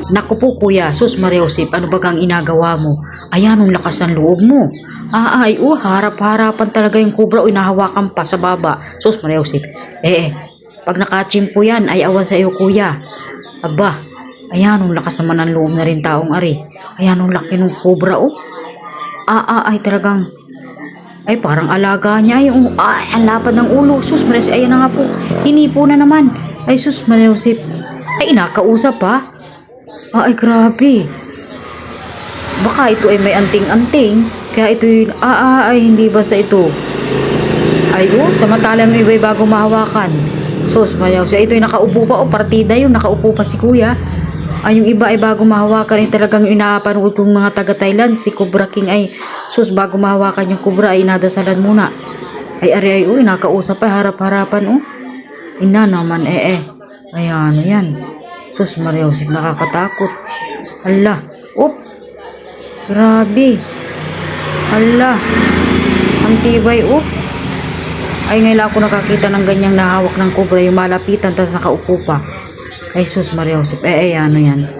Naku po kuya, sus Mariosip, ano ba kang inagawa mo? Ayan, ang lakas ng loob mo. Harap-harapan talaga yung kubra o inahawakan pa sa baba. Sus Mariosip, pag nakachimpo yan, ay awan sa iyo kuya. Aba, ayan, ang lakas naman ng loob na rin taong ari. Ayan, ang laki ng kubra o. Ay talagang, ay parang alaga niya yung, ang lapad ng ulo. Sus Mariosip, ayan na nga po, hinipo na naman. Ay sus Mariosip, ay inakausap pa. Ay grabe. Baka ito ay may anting-anting. Kaya ito yun, ay hindi basta ito. Ay samantalang yung iba'y bago mahawakan. Sus Mariosip, ito ay nakaupo pa partida yung nakaupo pa si kuya. Ay yung iba ay bago mahawakan ay talagang inapanood kong mga taga Thailand. Si Cobra King ay sus bago mahawakan yung kubra ay inadasalan muna. Ay ari nakausap pa harap-harapan Ina naman ayan yan. Sus Mariosip, nakakatakot. Hala, grabe. Hala, ang tibay Ay ngayon ako nakakita ng ganyang nahawak ng kubra yung malapitan tapos nakaupo pa. Ay sus Mariosip, ano yan.